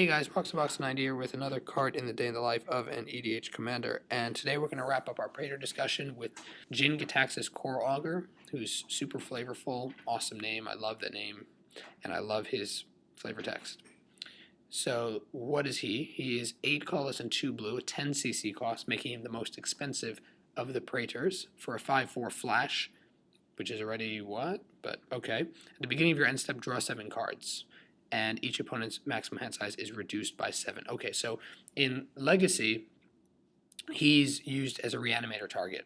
Hey guys, Box90 here with another card in the day in the life of an EDH commander, and today we're going to wrap up our Praetor discussion with Gitaxias Core Augur, who's super flavorful, awesome name, I love that name, and I love his flavor text. So what is he? He is 8 colorless and 2 blue, a 10 CC cost, making him the most expensive of the Praetors for a 5/4 flash, which is already what? But okay. At the beginning of your end step, draw 7 cards. And each opponent's maximum hand size is reduced by 7. Okay, so in Legacy, he's used as a reanimator target.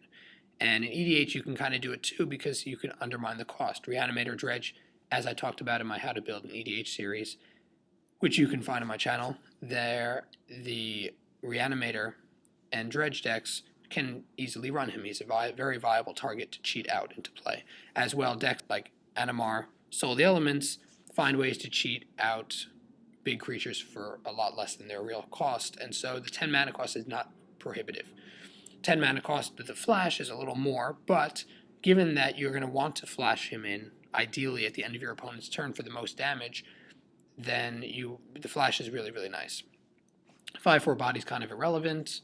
And in EDH, you can kind of do it too because you can undermine the cost. Reanimator Dredge, as I talked about in my How to Build an EDH series, which you can find on my channel, there the Reanimator and Dredge decks can easily run him. He's a very viable target to cheat out into play. As well, decks like Animar, Soul the Elements, find ways to cheat out big creatures for a lot less than their real cost, and so the 10 mana cost is not prohibitive. 10 mana cost with the flash is a little more, but given that you're going to want to flash him in, ideally at the end of your opponent's turn for the most damage, then the flash is really, really nice. 5/4 body's kind of irrelevant,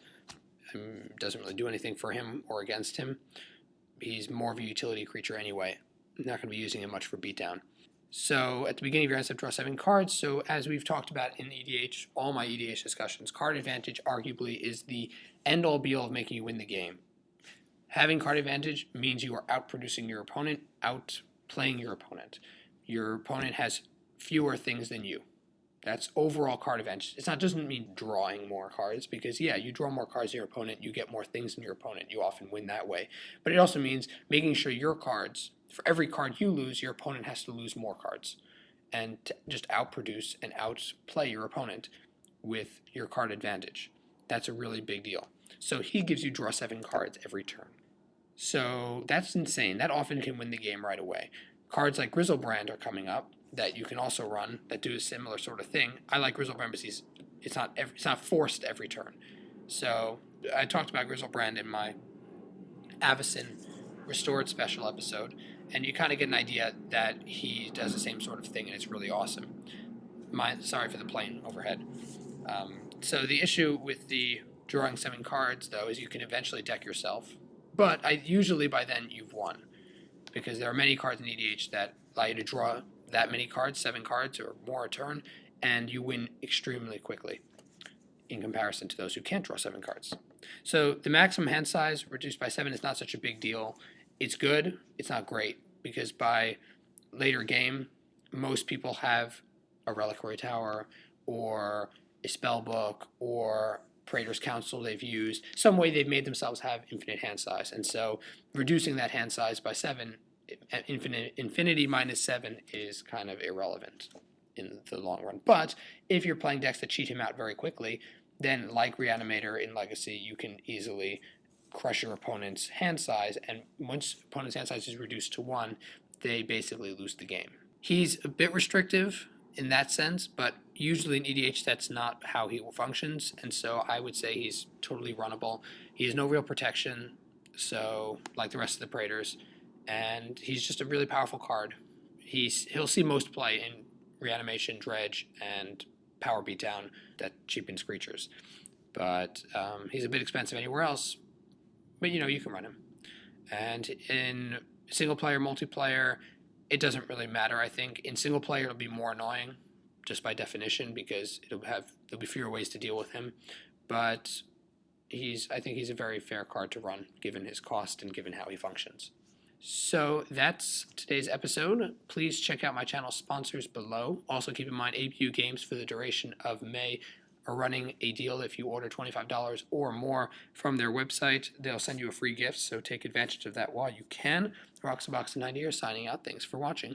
doesn't really do anything for him or against him. He's more of a utility creature anyway. I'm not going to be using him much for beatdown. So at the beginning of your end step, draw 7 cards. So as we've talked about in EDH, all my EDH discussions, card advantage arguably is the end-all be-all of making you win the game. Having card advantage means you are outproducing your opponent, outplaying your opponent. Your opponent has fewer things than you. That's overall card advantage. It doesn't mean drawing more cards, because yeah, you draw more cards than your opponent, you get more things than your opponent, you often win that way. But it also means making sure your cards, for every card you lose, your opponent has to lose more cards, and to just outproduce and outplay your opponent with your card advantage. That's a really big deal. So he gives you draw 7 cards every turn. So that's insane. That often can win the game right away. Cards like Grizzlebrand are coming up that you can also run that do a similar sort of thing. I like Grizzlebrand because it's not forced every turn. So I talked about Grizzlebrand in my Avacyn Restored special episode, and you kind of get an idea that he does the same sort of thing, and it's really awesome. Sorry for the plane overhead. So the issue with the drawing 7 cards, though, is you can eventually deck yourself, but usually by then you've won, because there are many cards in EDH that allow you to draw that many cards, 7 cards or more a turn, and you win extremely quickly in comparison to those who can't draw 7 cards. So the maximum hand size reduced by 7 is not such a big deal. It's good, it's not great, because by later game, most people have a Reliquary Tower or a Spellbook or Praetor's Council they've used, some way they've made themselves have infinite hand size, and so reducing that hand size by 7, infinity minus 7 is kind of irrelevant in the long run. But if you're playing decks that cheat him out very quickly, then like Reanimator in Legacy, you can easily crush your opponent's hand size, and once opponent's hand size is reduced to 1, they basically lose the game. He's a bit restrictive in that sense, but usually in EDH that's not how he functions, and so I would say he's totally runnable. He has no real protection, so like the rest of the Praetors, and he's just a really powerful card. He'll see most play in Reanimation, Dredge, and Power Beatdown that cheapens creatures, but he's a bit expensive anywhere else. But you can run him. And in single player, multiplayer, it doesn't really matter, I think. In single player, it'll be more annoying, just by definition, because there'll be fewer ways to deal with him. But I think he's a very fair card to run, given his cost and given how he functions. So that's today's episode. Please check out my channel sponsors below. Also keep in mind, APU Games for the duration of May are running a deal. If you order $25 or more from their website, they'll send you a free gift, so take advantage of that while you can. Roxabox90 are signing out. Thanks for watching.